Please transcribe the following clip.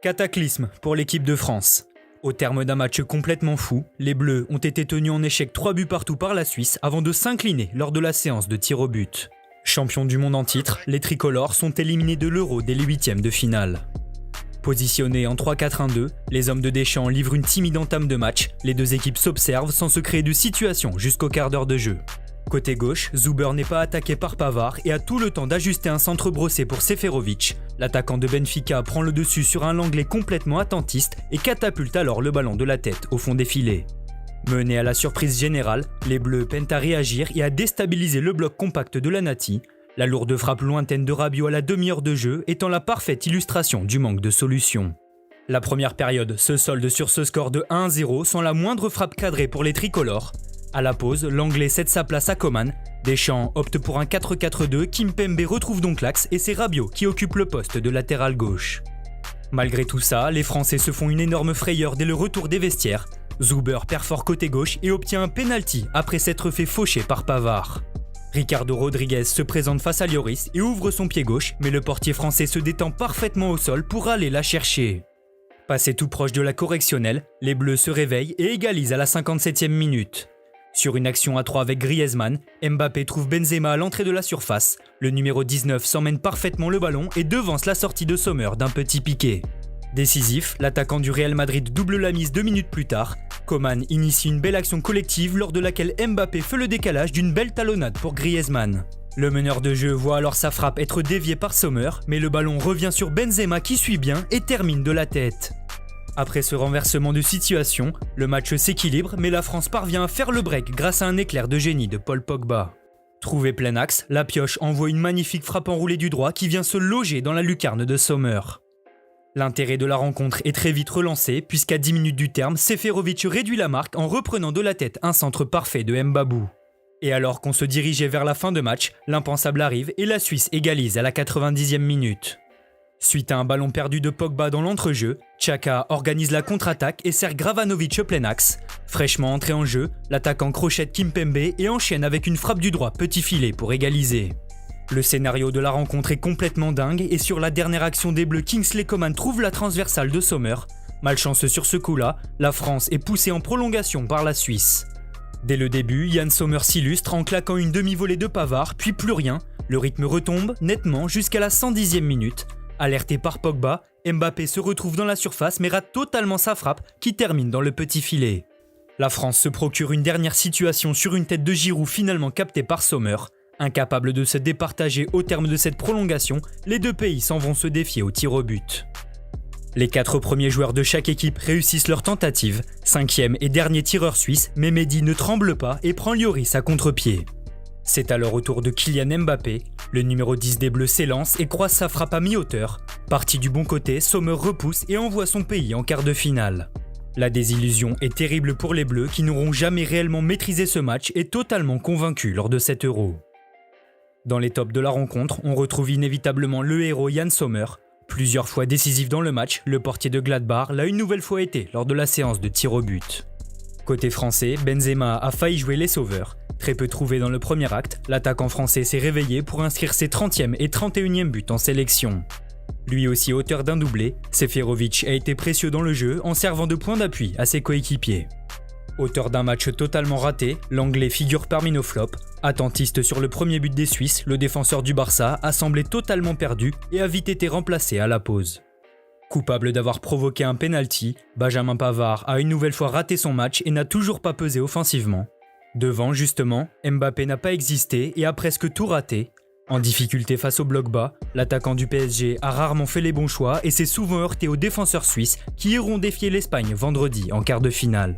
Cataclysme pour l'équipe de France. Au terme d'un match complètement fou, les Bleus ont été tenus en échec 3 buts partout par la Suisse avant de s'incliner lors de la séance de tir au but. Champions du monde en titre, les tricolores sont éliminés de l'Euro dès les huitièmes de finale. Positionnés en 3-4-1-2, les hommes de Deschamps livrent une timide entame de match, les deux équipes s'observent sans se créer de situation jusqu'au quart d'heure de jeu. Côté gauche, Zuber n'est pas attaqué par Pavard et a tout le temps d'ajuster un centre brossé pour Seferovic. L'attaquant de Benfica prend le dessus sur un Langlais complètement attentiste et catapulte alors le ballon de la tête au fond des filets. Menés à la surprise générale, les Bleus peinent à réagir et à déstabiliser le bloc compact de la Nati, la lourde frappe lointaine de Rabiot à la demi-heure de jeu étant la parfaite illustration du manque de solution. La première période se solde sur ce score de 1-0 sans la moindre frappe cadrée pour les tricolores. À la pause, l'Anglais cède sa place à Coman. Deschamps opte pour un 4-4-2, Kimpembe retrouve donc l'axe et c'est Rabiot qui occupe le poste de latéral gauche. Malgré tout ça, les Français se font une énorme frayeur dès le retour des vestiaires. Zuber perfore côté gauche et obtient un penalty après s'être fait faucher par Pavard. Ricardo Rodriguez se présente face à Lloris et ouvre son pied gauche, mais le portier français se détend parfaitement au sol pour aller la chercher. Passé tout proche de la correctionnelle, les Bleus se réveillent et égalisent à la 57e minute. Sur une action à 3 avec Griezmann, Mbappé trouve Benzema à l'entrée de la surface. Le numéro 19 s'emmène parfaitement le ballon et devance la sortie de Sommer d'un petit piqué. Décisif, l'attaquant du Real Madrid double la mise 2 minutes plus tard. Coman initie une belle action collective lors de laquelle Mbappé fait le décalage d'une belle talonnade pour Griezmann. Le meneur de jeu voit alors sa frappe être déviée par Sommer, mais le ballon revient sur Benzema qui suit bien et termine de la tête. Après ce renversement de situation, le match s'équilibre mais la France parvient à faire le break grâce à un éclair de génie de Paul Pogba. Trouvé plein axe, la pioche envoie une magnifique frappe enroulée du droit qui vient se loger dans la lucarne de Sommer. L'intérêt de la rencontre est très vite relancé puisqu'à 10 minutes du terme, Seferovic réduit la marque en reprenant de la tête un centre parfait de Mbabou. Et alors qu'on se dirigeait vers la fin de match, l'impensable arrive et la Suisse égalise à la 90e minute. Suite à un ballon perdu de Pogba dans l'entrejeu, Xhaka organise la contre-attaque et sert Gravanovic au plein axe. Fraîchement entré en jeu, l'attaquant crochette Kimpembe et enchaîne avec une frappe du droit petit filet pour égaliser. Le scénario de la rencontre est complètement dingue et sur la dernière action des Bleus, Kingsley Coman trouve la transversale de Sommer. Malchanceux sur ce coup-là, la France est poussée en prolongation par la Suisse. Dès le début, Yann Sommer s'illustre en claquant une demi-volée de Pavard, puis plus rien. Le rythme retombe nettement jusqu'à la 110e minute. Alerté par Pogba, Mbappé se retrouve dans la surface mais rate totalement sa frappe qui termine dans le petit filet. La France se procure une dernière situation sur une tête de Giroud finalement captée par Sommer. Incapables de se départager au terme de cette prolongation, les deux pays s'en vont se défier au tir au but. Les 4 premiers joueurs de chaque équipe réussissent leur tentative. 5e et dernier tireur suisse, Mehmedi ne tremble pas et prend Lloris à contre-pied. C'est alors au tour de Kylian Mbappé. Le numéro 10 des Bleus s'élance et croise sa frappe à mi-hauteur. Parti du bon côté, Sommer repousse et envoie son pays en quart de finale. La désillusion est terrible pour les Bleus qui n'auront jamais réellement maîtrisé ce match et totalement convaincus lors de cet Euro. Dans les tops de la rencontre, on retrouve inévitablement le héros Yann Sommer. Plusieurs fois décisif dans le match, le portier de Gladbach l'a une nouvelle fois été lors de la séance de tir au but. Côté français, Benzema a failli jouer les sauveurs. Très peu trouvé dans le premier acte, l'attaquant français s'est réveillé pour inscrire ses 30e et 31e buts en sélection. Lui aussi auteur d'un doublé, Seferovic a été précieux dans le jeu en servant de point d'appui à ses coéquipiers. Auteur d'un match totalement raté, l'Anglais figure parmi nos flops. Attentiste sur le premier but des Suisses, le défenseur du Barça a semblé totalement perdu et a vite été remplacé à la pause. Coupable d'avoir provoqué un penalty, Benjamin Pavard a une nouvelle fois raté son match et n'a toujours pas pesé offensivement. Devant, justement, Mbappé n'a pas existé et a presque tout raté. En difficulté face au bloc bas, l'attaquant du PSG a rarement fait les bons choix et s'est souvent heurté aux défenseurs suisses qui iront défier l'Espagne vendredi en quart de finale.